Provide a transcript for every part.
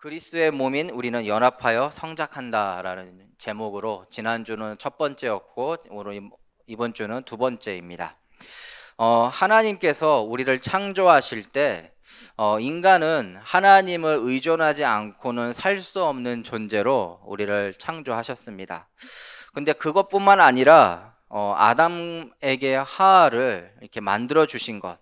그리스도의 몸인 우리는 연합하여 성장한다라는 제목으로 지난주는 첫 번째였고 오늘 이번 주는 두 번째입니다. 하나님께서 우리를 창조하실 때 인간은 하나님을 의존하지 않고는 살 수 없는 존재로 우리를 창조하셨습니다. 근데 그것뿐만 아니라 아담에게 하와를 이렇게 만들어 주신 것,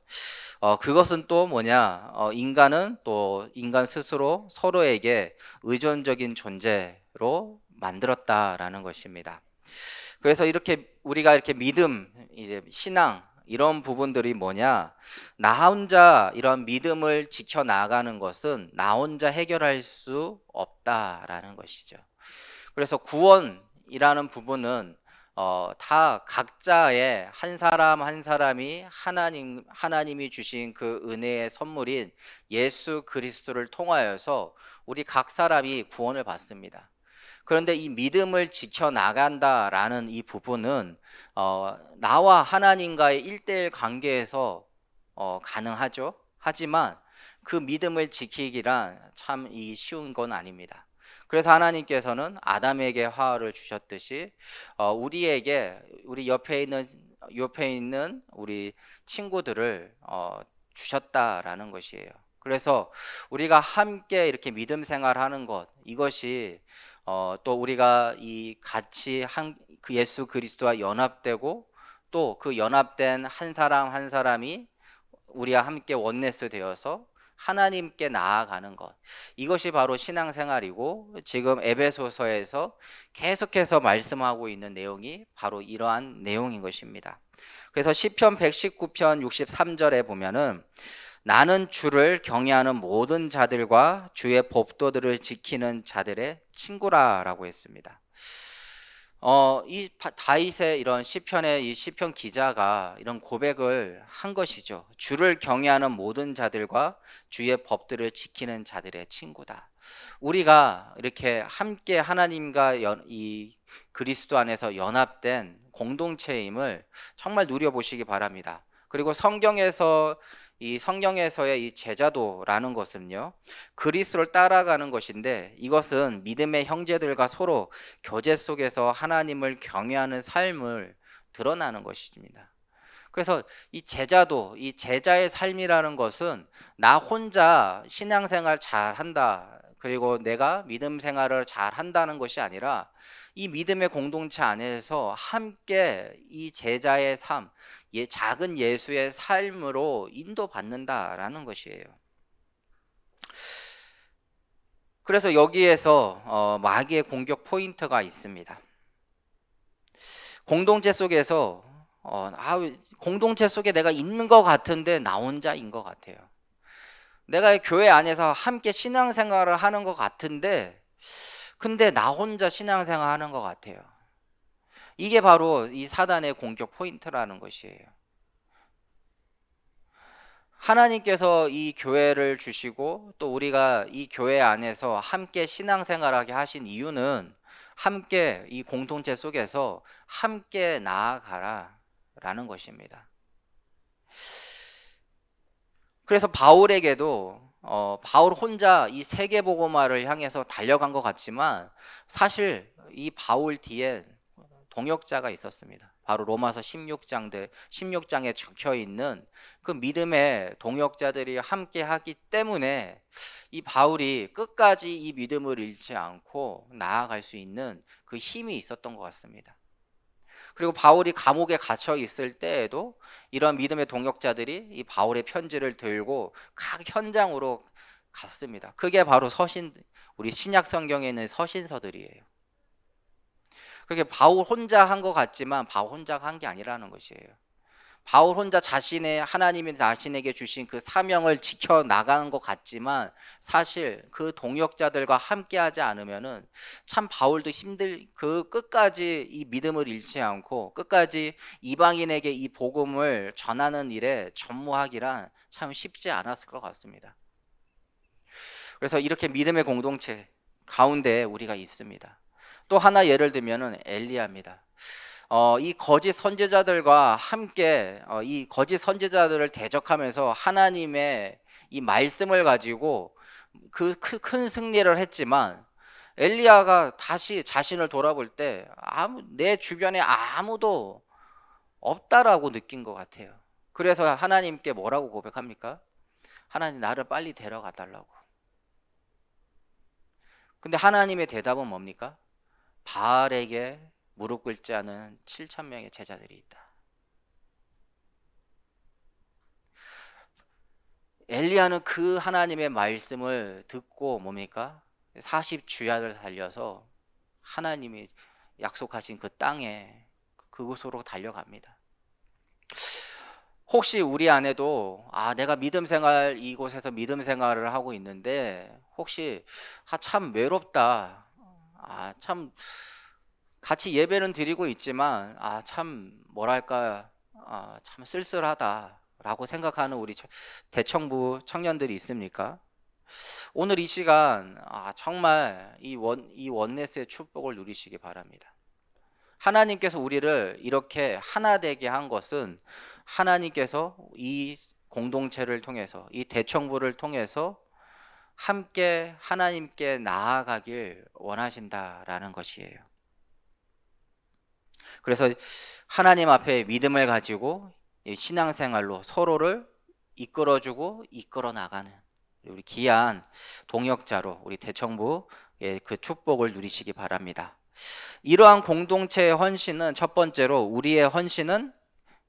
그것은 또 뭐냐? 인간은 또 인간 스스로 서로에게 의존적인 존재로 만들었다라는 것입니다. 그래서 이렇게 우리가 이렇게 믿음, 이제 신앙 이런 부분들이 뭐냐? 나 혼자 이런 믿음을 지켜 나가는 것은 나 혼자 해결할 수 없다라는 것이죠. 그래서 구원이라는 부분은 다 각자의 한 사람 한 사람이 하나님이 주신 그 은혜의 선물인 예수 그리스도를 통하여서 우리 각 사람이 구원을 받습니다. 그런데 이 믿음을 지켜 나간다라는 이 부분은 나와 하나님과의 1대1 관계에서 가능하죠. 하지만 그 믿음을 지키기란 참 쉬운 건 아닙니다. 그래서 하나님께서는 아담에게 화를 주셨듯이 우리 옆에 있는 우리 친구들을 주셨다라는 것이에요. 그래서 우리가 함께 이렇게 믿음 생활하는 것, 이것이 또 우리가 이 같이 그 예수 그리스도와 연합되고 또 그 연합된 한 사람 한 사람이 우리와 함께 원네스 되어서 하나님께 나아가는 것, 이것이 바로 신앙생활이고, 지금 에베소서에서 계속해서 말씀하고 있는 내용이 바로 이러한 내용인 것입니다. 그래서 시편 119편 63절에 보면은 나는 주를 경외하는 모든 자들과 주의 법도들을 지키는 자들의 친구라라고 했습니다. 이 다윗의 이런 시편의 이 시편 기자가 이런 고백을 한 것이죠. 주를 경외하는 모든 자들과 주의 법들을 지키는 자들의 친구다. 우리가 이렇게 함께 하나님과 이 그리스도 안에서 연합된 공동체임을 정말 누려보시기 바랍니다. 그리고 성경에서의 이 제자도라는 것은요, 그리스도를 따라가는 것인데, 이것은 믿음의 형제들과 서로 교제 속에서 하나님을 경외하는 삶을 드러나는 것입니다. 그래서 이 제자의 삶이라는 것은 나 혼자 신앙생활 잘 한다, 그리고 내가 믿음 생활을 잘 한다는 것이 아니라 이 믿음의 공동체 안에서 함께 이 제자의 삶, 작은 예수의 삶으로 인도받는다라는 것이에요. 그래서 여기에서 마귀의 공격 포인트가 있습니다. 공동체 속에서 공동체 속에 내가 있는 것 같은데 나 혼자인 것 같아요. 내가 교회 안에서 함께 신앙생활을 하는 것 같은데 근데 나 혼자 신앙생활 하는 것 같아요. 이게 바로 이 사단의 공격 포인트라는 것이에요. 하나님께서 이 교회를 주시고 또 우리가 이 교회 안에서 함께 신앙생활하게 하신 이유는 함께 이 공동체 속에서 함께 나아가라 라는 것입니다. 그래서 바울에게도 바울 혼자 이 세계복음화를 향해서 달려간 것 같지만 사실 이 바울 뒤에 동역자가 있었습니다. 바로 로마서 16장에 적혀 있는 그 믿음의 동역자들이 함께 하기 때문에 이 바울이 끝까지 이 믿음을 잃지 않고 나아갈 수 있는 그 힘이 있었던 것 같습니다. 그리고 바울이 감옥에 갇혀 있을 때에도 이런 믿음의 동역자들이 이 바울의 편지를 들고 각 현장으로 갔습니다. 그게 바로 우리 신약 성경에 있는 서신서들이에요. 그게 바울 혼자 한 것 같지만 바울 혼자 한 게 아니라는 것이에요. 바울 혼자 하나님이 자신에게 주신 그 사명을 지켜 나가는 것 같지만 사실 그 동역자들과 함께하지 않으면은 참 바울도 끝까지 이 믿음을 잃지 않고 끝까지 이방인에게 이 복음을 전하는 일에 전무하기란 참 쉽지 않았을 것 같습니다. 그래서 이렇게 믿음의 공동체 가운데 우리가 있습니다. 또 하나 예를 들면은 엘리야입니다. 이 거짓 선지자들과 함께 이 거짓 선지자들을 대적하면서 하나님의 이 말씀을 가지고 그 큰 승리를 했지만 엘리야가 다시 자신을 돌아볼 때 내 주변에 아무도 없다라고 느낀 것 같아요. 그래서 하나님께 뭐라고 고백합니까? 하나님, 나를 빨리 데려가 달라고. 근데 하나님의 대답은 뭡니까? 바알에게 무릎 꿇지 않은 7천 명의 제자들이 있다. 엘리야는 그 하나님의 말씀을 듣고 뭡니까? 40주야를 달려서 하나님이 약속하신 그 땅에 그곳으로 달려갑니다. 혹시 우리 안에도 내가 믿음 생활, 이곳에서 믿음 생활을 하고 있는데 혹시 참 외롭다, 참 같이 예배는 드리고 있지만 참 뭐랄까, 참 쓸쓸하다라고 생각하는 우리 대청부 청년들이 있습니까? 오늘 이 시간 정말 이 원네스의 축복을 누리시기 바랍니다. 하나님께서 우리를 이렇게 하나 되게 한 것은 하나님께서 이 공동체를 통해서, 이 대청부를 통해서 함께 하나님께 나아가길 원하신다라는 것이에요. 그래서 하나님 앞에 믿음을 가지고 신앙생활로 서로를 이끌어주고 이끌어 나가는 우리 귀한 동역자로 우리 대청부의 그 축복을 누리시기 바랍니다. 이러한 공동체의 헌신은, 첫 번째로 우리의 헌신은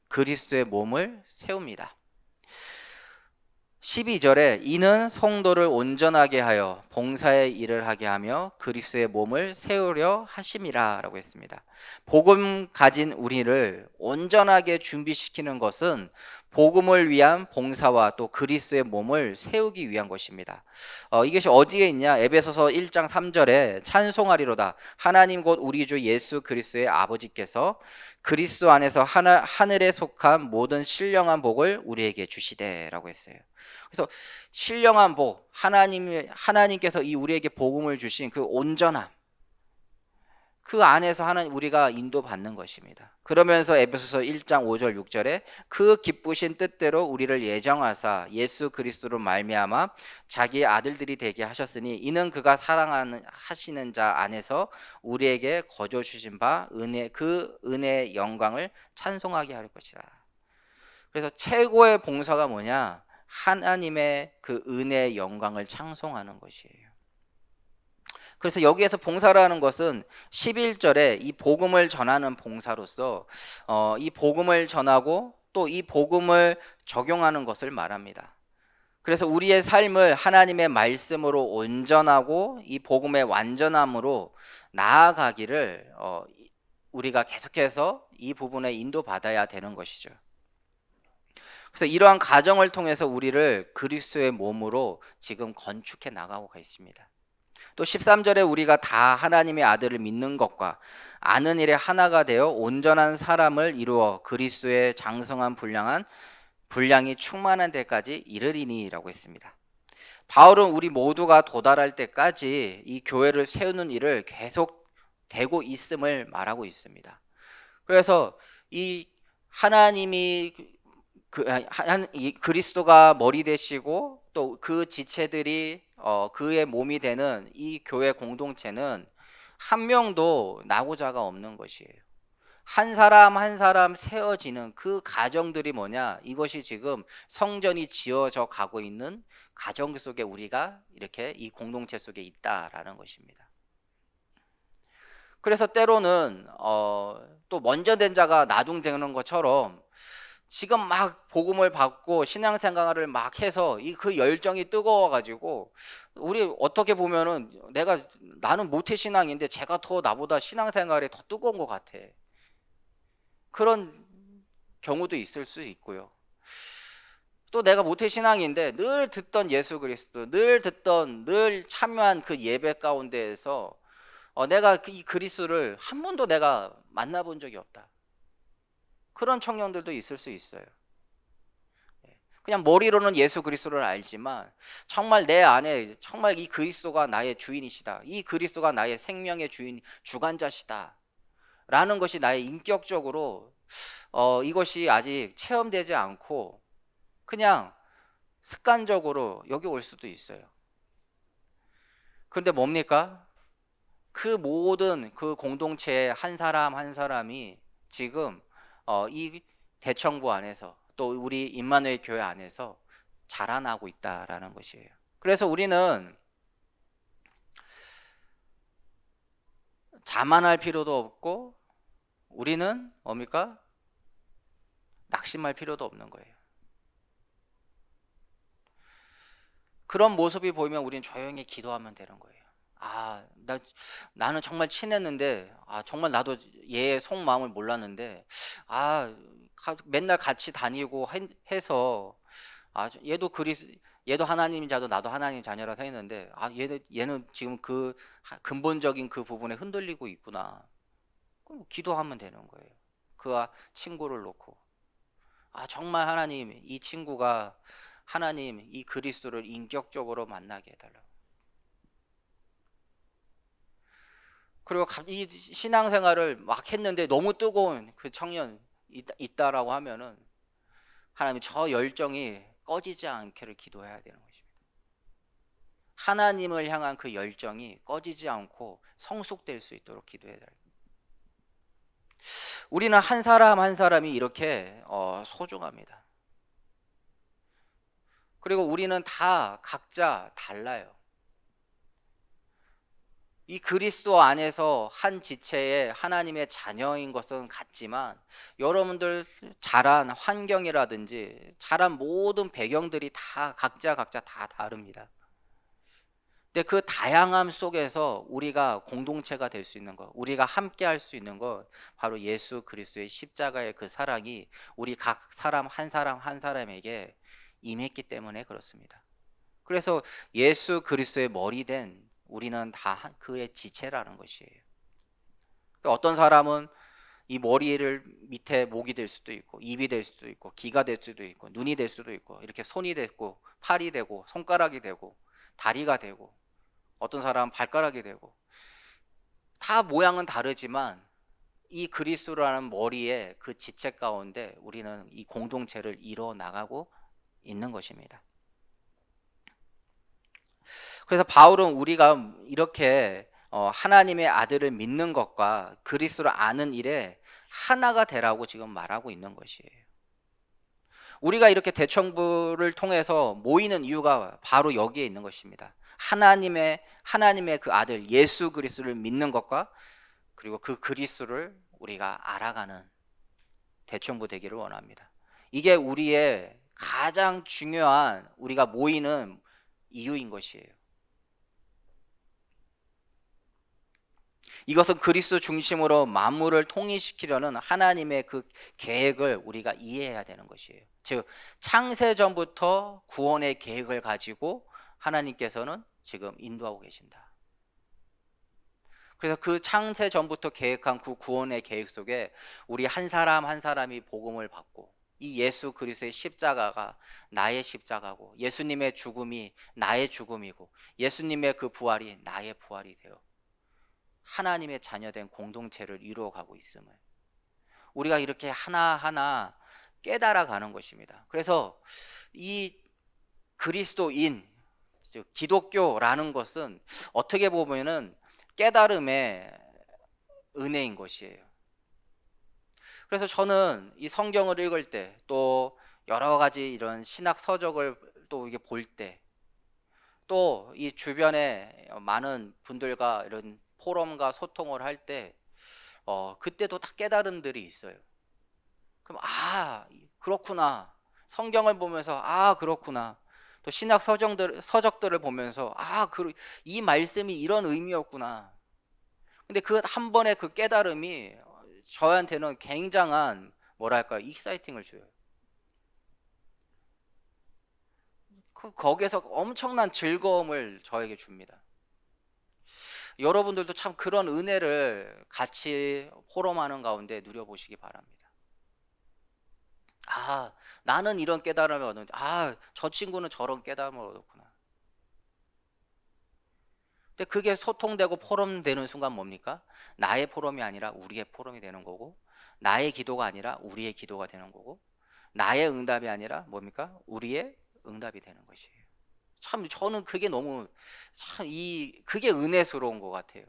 그리스도의 몸을 세웁니다. 12절에 이는 성도를 온전하게 하여 봉사의 일을 하게 하며 그리스도의 몸을 세우려 하심이라 라고 했습니다. 복음 가진 우리를 온전하게 준비시키는 것은 복음을 위한 봉사와 또 그리스도의 몸을 세우기 위한 것입니다. 이것이 어디에 있냐? 에베소서 1장 3절에 찬송하리로다 하나님 곧 우리 주 예수 그리스도의 아버지께서 그리스도 안에서 하늘에 속한 모든 신령한 복을 우리에게 주시되 라고 했어요. 그래서 신령한 복, 하나님께서 이 우리에게 복음을 주신 그 온전함, 그 안에서 우리가 인도받는 것입니다. 그러면서 에베소서 1장 5절 6절에 그 기쁘신 뜻대로 우리를 예정하사 예수 그리스도로 말미암아 자기의 아들들이 되게 하셨으니 이는 그가 사랑하시는 자 안에서 우리에게 거저 주신 바 그 은혜의 영광을 찬송하게 할 것이라. 그래서 최고의 봉사가 뭐냐? 하나님의 그 은혜의 영광을 창송하는 것이에요. 그래서 여기에서 봉사라는 것은 11절에 이 복음을 전하는 봉사로서 이 복음을 전하고 또 이 복음을 적용하는 것을 말합니다. 그래서 우리의 삶을 하나님의 말씀으로 온전하고 이 복음의 완전함으로 나아가기를 우리가 계속해서 이 부분에 인도받아야 되는 것이죠. 그래서 이러한 과정을 통해서 우리를 그리스도의 몸으로 지금 건축해 나가고 있습니다. 또 13절에 우리가 다 하나님의 아들을 믿는 것과 아는 일에 하나가 되어 온전한 사람을 이루어 그리스도의 장성한 분량이 충만한 데까지 이르리니라고 했습니다. 바울은 우리 모두가 도달할 때까지 이 교회를 세우는 일을 계속 되고 있음을 말하고 있습니다. 그래서 이 하나님이 그리스도가 머리 되시고 또 그 지체들이 그의 몸이 되는 이 교회 공동체는 한 명도 낙오자가 없는 것이에요. 한 사람 한 사람 세워지는 그 가정들이 뭐냐? 이것이 지금 성전이 지어져 가고 있는 가정 속에 우리가 이렇게 이 공동체 속에 있다라는 것입니다. 그래서 때로는 또 먼저 된 자가 나중되는 것처럼 지금 막 복음을 받고 신앙생활을 막 해서 그 열정이 뜨거워 가지고 우리 어떻게 보면은 나는 모태신앙인데 제가 더 나보다 신앙생활에 더 뜨거운 것 같아. 그런 경우도 있을 수 있고요. 또 내가 모태신앙인데 늘 듣던 예수 그리스도, 늘 참여한 그 예배 가운데에서 내가 이 그리스도를 한 번도 내가 만나본 적이 없다. 그런 청년들도 있을 수 있어요. 그냥 머리로는 예수 그리스도를 알지만 정말 내 안에 정말 이 그리스도가 나의 주인이시다. 이 그리스도가 나의 생명의 주관자시다. 라는 것이 나의 인격적으로 이것이 아직 체험되지 않고 그냥 습관적으로 여기 올 수도 있어요. 근데 뭡니까? 그 모든 그 공동체의 한 사람 한 사람이 지금 이 대청부 안에서 또 우리 임마누엘 교회 안에서 자라나고 있다라는 것이에요. 그래서 우리는 자만할 필요도 없고 우리는 뭡니까? 낙심할 필요도 없는 거예요. 그런 모습이 보이면 우리는 조용히 기도하면 되는 거예요. 나는 정말 친했는데, 정말 나도 얘의 속마음을 몰랐는데, 아, 맨날 같이 다니고 해서, 얘도 하나님 자도 나도 하나님 자녀라서 했는데, 얘는 지금 그 근본적인 그 부분에 흔들리고 있구나. 그럼 기도하면 되는 거예요. 그와 친구를 놓고. 정말 하나님, 이 친구가 하나님 이 그리스도를 인격적으로 만나게 해달라고. 그리고 이 신앙생활을 막 했는데 너무 뜨거운 그 청년 있다라고 하면은 하나님 저 열정이 꺼지지 않기를 기도해야 되는 것입니다. 하나님을 향한 그 열정이 꺼지지 않고 성숙될 수 있도록 기도해야 돼요. 우리는 한 사람 한 사람이 이렇게 소중합니다. 그리고 우리는 다 각자 달라요. 이 그리스도 안에서 한 지체의 하나님의 자녀인 것은 같지만 여러분들 자란 환경이라든지 자란 모든 배경들이 다 각자 다 다릅니다. 근데 그 다양함 속에서 우리가 공동체가 될 수 있는 것, 우리가 함께 할 수 있는 것, 바로 예수 그리스도의 십자가의 그 사랑이 우리 각 사람 한 사람에게 임했기 때문에 그렇습니다. 그래서 예수 그리스도의 머리 된 우리는 다 그의 지체라는 것이에요. 어떤 사람은 이 머리를 밑에 목이 될 수도 있고 입이 될 수도 있고 귀가 될 수도 있고 눈이 될 수도 있고 이렇게 손이 되고 팔이 되고 손가락이 되고 다리가 되고 어떤 사람은 발가락이 되고 다 모양은 다르지만 이 그리스도라는 머리의 그 지체 가운데 우리는 이 공동체를 이루어 나가고 있는 것입니다. 그래서 바울은 우리가 이렇게 하나님의 아들을 믿는 것과 그리스도를 아는 일에 하나가 되라고 지금 말하고 있는 것이에요. 우리가 이렇게 대청부를 통해서 모이는 이유가 바로 여기에 있는 것입니다. 하나님의 그 아들 예수 그리스도를 믿는 것과 그리고 그 그리스도를 우리가 알아가는 대청부 되기를 원합니다. 이게 우리의 가장 중요한 우리가 모이는 이유인 것이에요. 이것은 그리스도 중심으로 만물을 통일시키려는 하나님의 그 계획을 우리가 이해해야 되는 것이에요. 즉 창세 전부터 구원의 계획을 가지고 하나님께서는 지금 인도하고 계신다. 그래서 그 창세 전부터 계획한 그 구원의 계획 속에 우리 한 사람 한 사람이 복음을 받고 이 예수 그리스도의 십자가가 나의 십자가고 예수님의 죽음이 나의 죽음이고 예수님의 그 부활이 나의 부활이 되어 하나님의 자녀된 공동체를 이루어가고 있음을 우리가 이렇게 하나하나 깨달아 가는 것입니다. 그래서 이 그리스도인, 즉 기독교라는 것은 어떻게 보면은 깨달음의 은혜인 것이에요. 그래서 저는 이 성경을 읽을 때 또 여러 가지 이런 신학 서적을 또 이게 볼 때 또 이 주변에 많은 분들과 이런 포럼과 소통을 할 때 그때도 다 깨달음들이 있어요. 그럼 그렇구나. 성경을 보면서 그렇구나. 또 신학 서적들을 보면서 이 말씀이 이런 의미였구나. 근데 그 한 번의 그 깨달음이 저한테는 굉장한 뭐랄까요, 익사이팅을 줘요. 거기에서 엄청난 즐거움을 저에게 줍니다. 여러분들도 참 그런 은혜를 같이 포럼하는 가운데 누려보시기 바랍니다. 나는 이런 깨달음을 얻었는데 저 친구는 저런 깨달음을 얻었구나. 근데 그게 소통되고 포럼되는 순간 뭡니까? 나의 포럼이 아니라 우리의 포럼이 되는 거고 나의 기도가 아니라 우리의 기도가 되는 거고 나의 응답이 아니라 뭡니까? 우리의 응답이 되는 것이에요. 참 저는 그게 너무 그게 은혜스러운 것 같아요.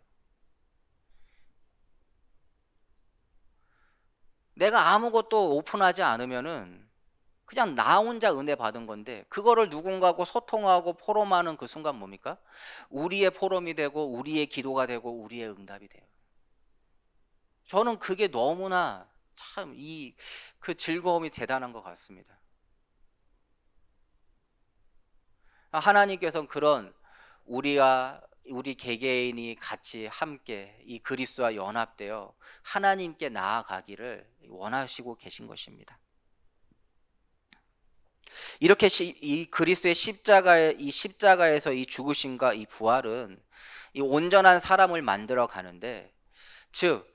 내가 아무것도 오픈하지 않으면은 그냥 나 혼자 은혜 받은 건데, 그거를 누군가하고 소통하고 포럼하는 그 순간 뭡니까? 우리의 포럼이 되고 우리의 기도가 되고 우리의 응답이 돼요. 저는 그게 너무나 참 그 즐거움이 대단한 것 같습니다. 하나님께서는 그런 우리 개개인이 같이 함께 이 그리스도와 연합되어 하나님께 나아가기를 원하시고 계신 것입니다. 이렇게 이 그리스도의 십자가에서 이 죽으심과 이 부활은 이 온전한 사람을 만들어 가는데, 즉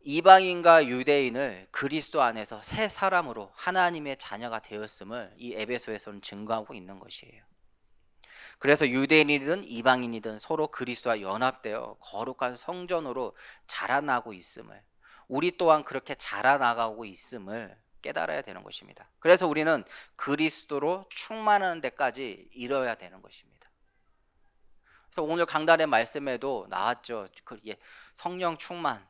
이방인과 유대인을 그리스도 안에서 새 사람으로 하나님의 자녀가 되었음을 이 에베소에서는 증거하고 있는 것이에요. 그래서 유대인이든 이방인이든 서로 그리스도와 연합되어 거룩한 성전으로 자라나고 있음을, 우리 또한 그렇게 자라나가고 있음을 깨달아야 되는 것입니다. 그래서 우리는 그리스도로 충만하는 데까지 이뤄야 되는 것입니다. 그래서 오늘 강단의 말씀에도 나왔죠. 성령 충만.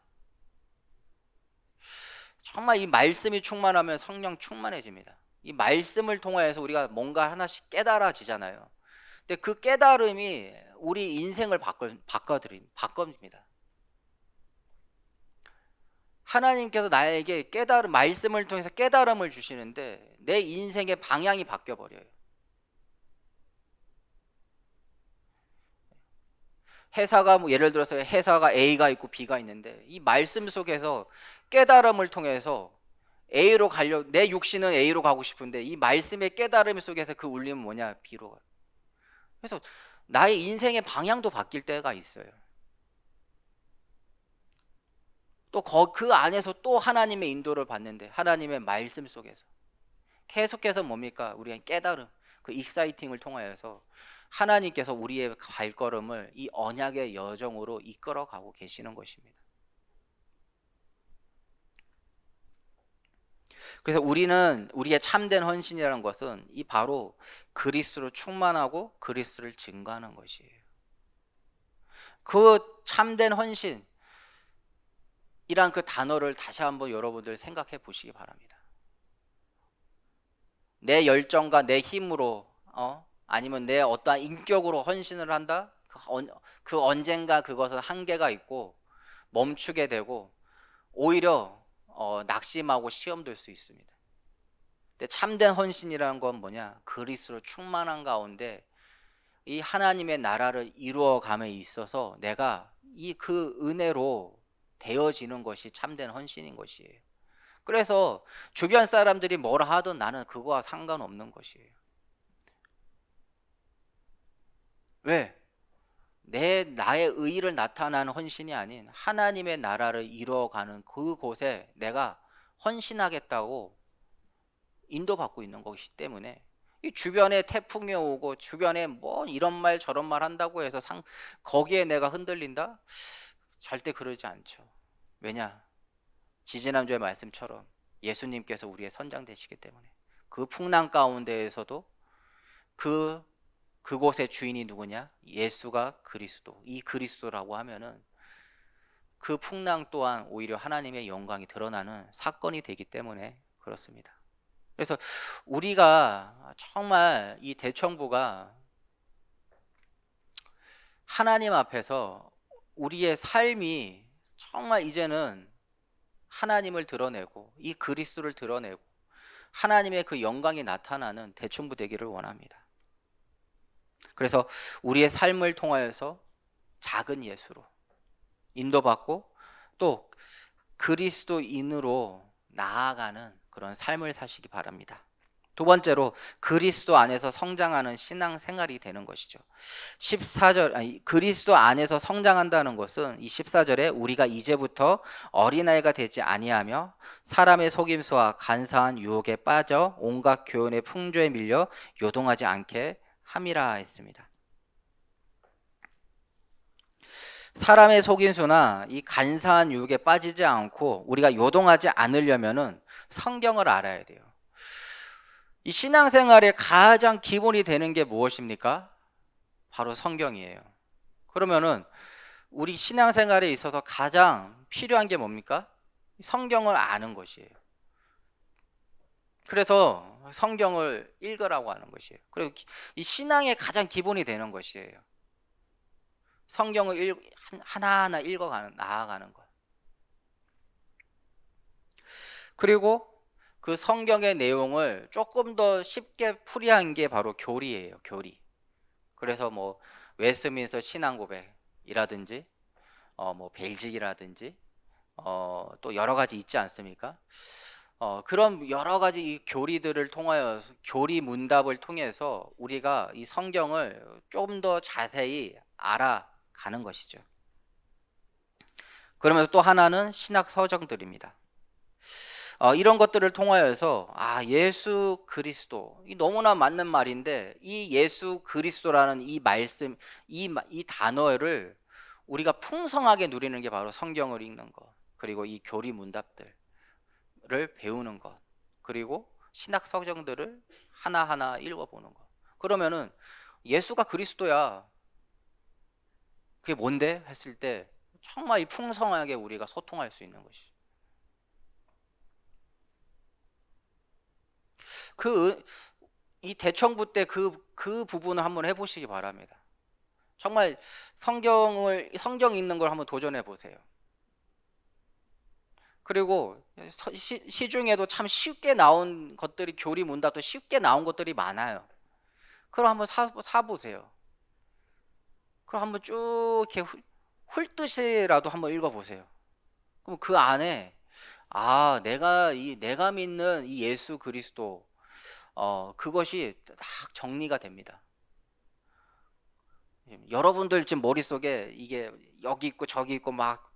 정말 이 말씀이 충만하면 성령 충만해집니다. 이 말씀을 통해서 우리가 뭔가 하나씩 깨달아지잖아요. 근데 그 깨달음이 우리 인생을 바꿔줍니다. 하나님께서 나에게 말씀을 통해서 깨달음을 주시는데 내 인생의 방향이 바뀌어버려요. 예를 들어서 회사가 A가 있고 B가 있는데, 이 말씀 속에서 깨달음을 통해서 내 육신은 A로 가고 싶은데 이 말씀의 깨달음 속에서 그 울림은 뭐냐? B로 가요. 그래서 나의 인생의 방향도 바뀔 때가 있어요. 또 그 안에서 또 하나님의 인도를 받는데, 하나님의 말씀 속에서 계속해서 뭡니까? 우리의 깨달음, 그 익사이팅을 통하여서 하나님께서 우리의 발걸음을 이 언약의 여정으로 이끌어가고 계시는 것입니다. 그래서 우리의 참된 헌신이라는 것은 이 바로 그리스도로 충만하고 그리스도를 증거하는 것이에요. 그 참된 헌신이란 그 단어를 다시 한번 여러분들 생각해 보시기 바랍니다. 내 열정과 내 힘으로 아니면 내 어떠한 인격으로 헌신을 한다? 그 언젠가 그것은 한계가 있고 멈추게 되고 오히려 낙심하고 시험될 수 있습니다. 근데 참된 헌신이라는 건 뭐냐? 그리스도로 충만한 가운데 이 하나님의 나라를 이루어감에 있어서 내가 그 은혜로 되어지는 것이 참된 헌신인 것이에요. 그래서 주변 사람들이 뭐라 하든 나는 그거와 상관없는 것이에요. 왜? 나의 의의를 나타나는 헌신이 아닌 하나님의 나라를 이루어가는 그곳에 내가 헌신하겠다고 인도받고 있는 것이기 때문에, 이 주변에 태풍이 오고 주변에 뭐 이런 말 저런 말 한다고 해서 거기에 내가 흔들린다? 절대 그러지 않죠. 왜냐? 지지난주의 말씀처럼 예수님께서 우리의 선장 되시기 때문에 그 풍랑 가운데에서도 그곳의 주인이 누구냐? 예수가 그리스도. 이 그리스도라고 하면은 그 풍랑 또한 오히려 하나님의 영광이 드러나는 사건이 되기 때문에 그렇습니다. 그래서 우리가 정말 이 대청부가 하나님 앞에서 우리의 삶이 정말 이제는 하나님을 드러내고 이 그리스도를 드러내고 하나님의 그 영광이 나타나는 대청부 되기를 원합니다. 그래서 우리의 삶을 통하여서 작은 예수로 인도받고 또 그리스도인으로 나아가는 그런 삶을 사시기 바랍니다. 두 번째로 그리스도 안에서 성장하는 신앙 생활이 되는 것이죠. 그리스도 안에서 성장한다는 것은 이 14절에 우리가 이제부터 어린아이가 되지 아니하며 사람의 속임수와 간사한 유혹에 빠져 온갖 교훈의 풍조에 밀려 요동하지 않게 함이라 했습니다. 사람의 속임수나 이 간사한 유혹에 빠지지 않고 우리가 요동하지 않으려면은 성경을 알아야 돼요. 이 신앙생활의 가장 기본이 되는 게 무엇입니까? 바로 성경이에요. 그러면은 우리 신앙생활에 있어서 가장 필요한 게 뭡니까? 성경을 아는 것이에요. 그래서 성경을 읽으라고 하는 것이에요. 그리고 이 신앙의 가장 기본이 되는 것이에요. 성경을 하나하나 읽어가는, 나아가는 것. 그리고 그 성경의 내용을 조금 더 쉽게 풀이한 게 바로 교리예요. 교리. 그래서 뭐 웨스트민스터 신앙고백이라든지 뭐 벨직이라든지 또 여러 가지 있지 않습니까? 그런 여러 가지 이 교리들을 통하여 교리 문답을 통해서 우리가 이 성경을 좀 더 자세히 알아가는 것이죠. 그러면서 또 하나는 신학 서적들입니다. 이런 것들을 통하여서 예수 그리스도, 이 너무나 맞는 말인데 이 예수 그리스도라는 이 말씀, 이 단어를 우리가 풍성하게 누리는 게 바로 성경을 읽는 것, 그리고 이 교리 문답들을 배우는 것, 그리고 신학 서적들을 하나하나 읽어보는 것. 그러면은 예수가 그리스도야, 그게 뭔데? 했을 때 정말 이 풍성하게 우리가 소통할 수 있는 것이죠. 그 이 대청부 때 그 부분을 한번 해보시기 바랍니다. 정말 성경 읽는 걸 한번 도전해 보세요. 그리고 시중에도 참 쉽게 나온 것들이, 교리 문답도 쉽게 나온 것들이 많아요. 그럼 한번 사보세요. 그럼 한번 쭉 이렇게 훑듯이라도 한번 읽어보세요. 그럼 그 안에 내가 믿는 이 예수 그리스도, 그것이 딱 정리가 됩니다. 여러분들 지금 머릿속에 이게 여기 있고 저기 있고 막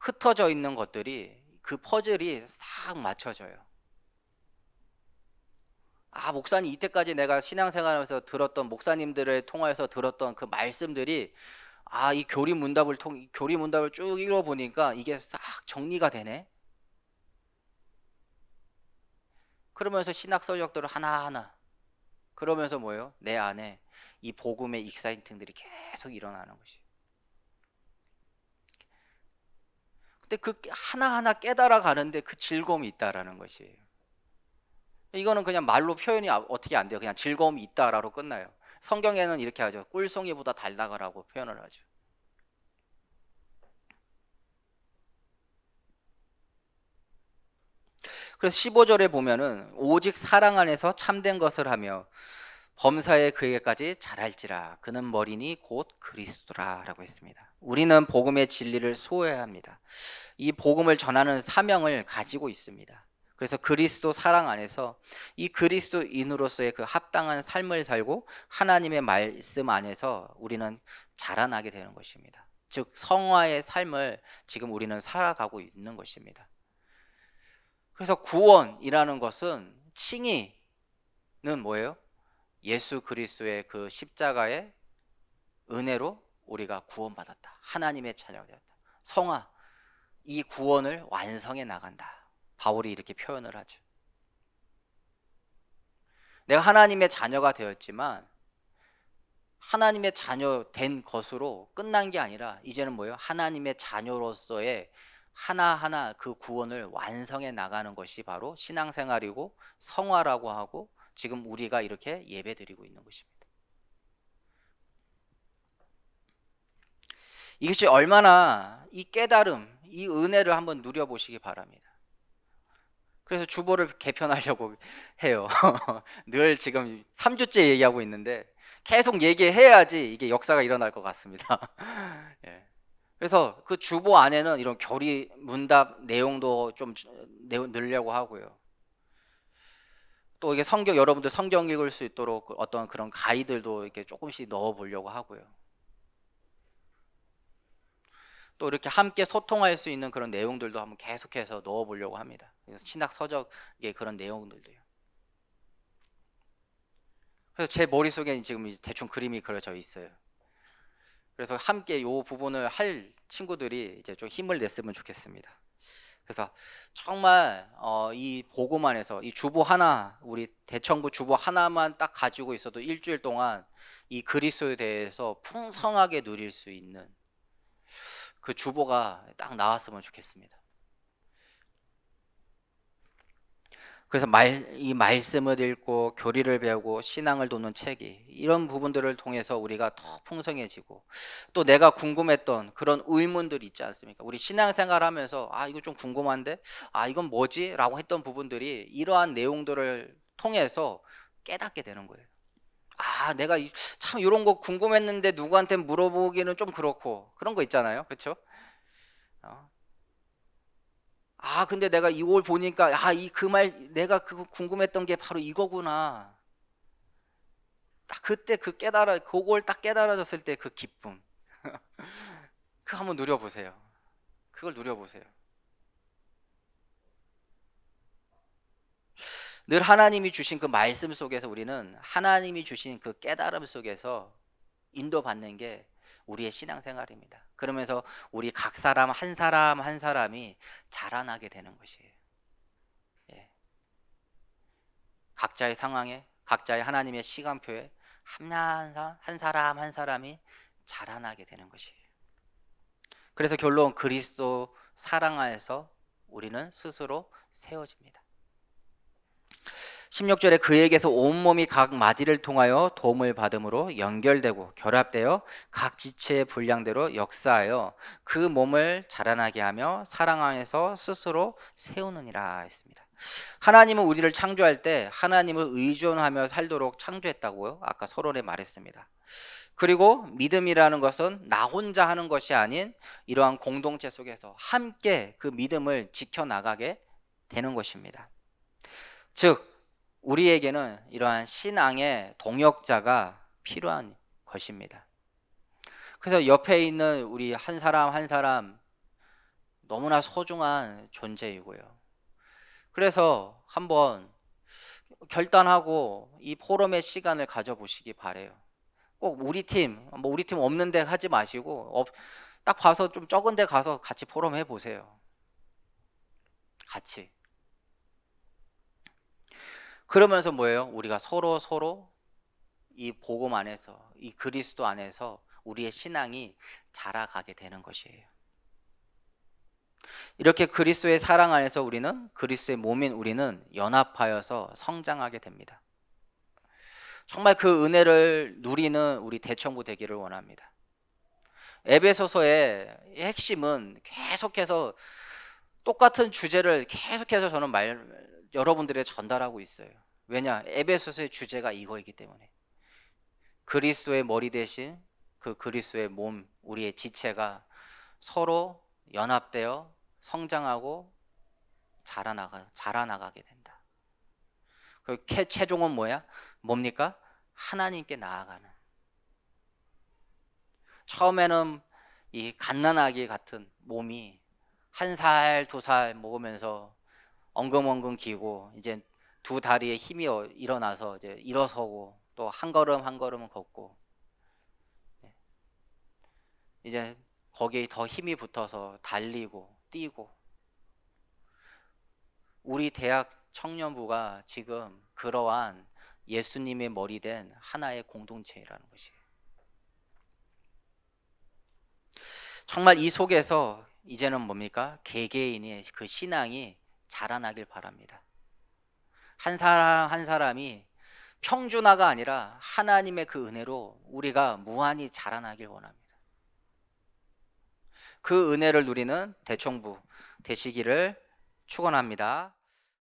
흩어져 있는 것들이, 그 퍼즐이 싹 맞춰져요. 목사님, 이때까지 내가 신앙생활하면서 들었던 목사님들을 통해서 들었던 그 말씀들이 이 교리 문답을 쭉 읽어보니까 이게 싹 정리가 되네. 그러면서 신학 서적들을 하나하나, 그러면서 뭐예요? 내 안에 이 복음의 익사이팅들이 계속 일어나는 것이. 근데 그 하나하나 깨달아 가는데 그 즐거움이 있다라는 것이에요. 이거는 그냥 말로 표현이 어떻게 안 돼요. 그냥 즐거움이 있다라고 끝나요. 성경에는 이렇게 하죠. 꿀송이보다 달다가라고 표현을 하죠. 그래서 15절에 보면은 오직 사랑 안에서 참된 것을 하며 범사에 그에게까지 잘할지라 그는 머리니 곧 그리스도라라고 했습니다. 우리는 복음의 진리를 소유해야 합니다. 이 복음을 전하는 사명을 가지고 있습니다. 그래서 그리스도 사랑 안에서 이 그리스도인으로서의 그 합당한 삶을 살고 하나님의 말씀 안에서 우리는 자라나게 되는 것입니다. 즉 성화의 삶을 지금 우리는 살아가고 있는 것입니다. 그래서 구원이라는 것은, 칭의는 뭐예요? 예수 그리스도의 그 십자가의 은혜로 우리가 구원받았다. 하나님의 자녀가 되었다. 성화, 이 구원을 완성해 나간다. 바울이 이렇게 표현을 하죠. 내가 하나님의 자녀가 되었지만 하나님의 자녀 된 것으로 끝난 게 아니라 이제는 뭐예요? 하나님의 자녀로서의 하나하나 그 구원을 완성해 나가는 것이 바로 신앙생활이고 성화라고 하고, 지금 우리가 이렇게 예배드리고 있는 것입니다. 이것이 얼마나 이 깨달음, 이 은혜를 한번 누려보시기 바랍니다. 그래서 주보를 개편하려고 해요. 늘 지금 3주째 얘기하고 있는데 계속 얘기해야지 이게 역사가 일어날 것 같습니다. 예. 그래서 그 주보 안에는 이런 교리 문답 내용도 좀 넣으려고 하고요. 또 이게 여러분들 성경 읽을 수 있도록 어떤 그런 가이드도 이렇게 조금씩 넣어 보려고 하고요. 또 이렇게 함께 소통할 수 있는 그런 내용들도 한번 계속해서 넣어 보려고 합니다. 그래서 신학 서적의 그런 내용들도요. 그래서 제 머릿속에 지금 대충 그림이 그려져 있어요. 그래서 함께 이 부분을 할 친구들이 이제 좀 힘을 냈으면 좋겠습니다. 그래서 정말 이 복음 안에서 이 주보 하나, 우리 대청부 주보 하나만 딱 가지고 있어도 일주일 동안 이 그리스도에 대해서 풍성하게 누릴 수 있는 그 주보가 딱 나왔으면 좋겠습니다. 그래서 이 말씀을 읽고 교리를 배우고 신앙을 돕는 책이, 이런 부분들을 통해서 우리가 더 풍성해지고, 또 내가 궁금했던 그런 의문들이 있지 않습니까? 우리 신앙생활 하면서 이거 좀 궁금한데, 이건 뭐지? 라고 했던 부분들이 이러한 내용들을 통해서 깨닫게 되는 거예요. 내가 참 이런 거 궁금했는데 누구한테 물어보기는 좀 그렇고, 그런 거 있잖아요. 그렇죠? 근데 내가 이걸 보니까 이 그 말 내가 그거 궁금했던 게 바로 이거구나. 딱 그때 그걸 딱 깨달아졌을 때 그 기쁨. 그거 한번 누려보세요. 그걸 누려보세요. 늘 하나님이 주신 그 말씀 속에서 우리는 하나님이 주신 그 깨달음 속에서 인도받는 게 우리의 신앙생활입니다. 그러면서 우리 각 사람 한 사람 한 사람이 자라나게 되는 것이에요. 예. 각자의 상황에, 각자의 하나님의 시간표에 한 사람 한 사람이 자라나게 되는 것이에요. 그래서 결론, 그리스도 사랑 안에서 우리는 스스로 세워집니다. 16절에 그에게서 온몸이 각 마디를 통하여 도움을 받음으로 연결되고 결합되어 각 지체의 분량대로 역사하여 그 몸을 자라나게 하며 사랑 안에서 스스로 세우느니라 했습니다. 하나님은 우리를 창조할 때 하나님을 의존하며 살도록 창조했다고요. 아까 서론에 말했습니다. 그리고 믿음이라는 것은 나 혼자 하는 것이 아닌 이러한 공동체 속에서 함께 그 믿음을 지켜나가게 되는 것입니다. 즉 우리에게는 이러한 신앙의 동역자가 필요한 것입니다. 그래서 옆에 있는 우리 한 사람 한 사람 너무나 소중한 존재이고요. 그래서 한번 결단하고 이 포럼의 시간을 가져보시기 바래요. 꼭 우리 팀 없는데 하지 마시고 딱 봐서 좀 적은 데 가서 같이 포럼 해보세요. 같이. 그러면서 뭐예요? 우리가 서로 이 복음 안에서, 이 그리스도 안에서 우리의 신앙이 자라가게 되는 것이에요. 이렇게 그리스도의 사랑 안에서 우리는, 그리스도의 몸인 우리는 연합하여서 성장하게 됩니다. 정말 그 은혜를 누리는 우리 대청부 되기를 원합니다. 에베소서의 핵심은 계속해서 똑같은 주제를 계속해서 저는 여러분들에게 전달하고 있어요. 왜냐? 에베소서의 주제가 이거이기 때문에. 그리스도의 머리 대신 그 그리스도의 몸, 우리의 지체가 서로 연합되어 성장하고 자라나가게 된다. 그 최종은 뭡니까? 하나님께 나아가는. 처음에는 이 갓난아기 같은 몸이 1살, 2살 먹으면서 엉금엉금 기고, 이제 두 다리에 힘이 일어나서 이제 일어서고, 또 한 걸음 한 걸음은 걷고, 이제 거기에 더 힘이 붙어서 달리고 뛰고. 우리 대학 청년부가 지금 그러한 예수님의 머리 된 하나의 공동체라는 것이에요. 정말 이 속에서 이제는 뭡니까? 개개인의 그 신앙이 자라나길 바랍니다. 한 사람 한 사람이 평준화가 아니라 하나님의 그 은혜로 우리가 무한히 자라나길 원합니다. 그 은혜를 누리는 대청부 되시기를 축원합니다.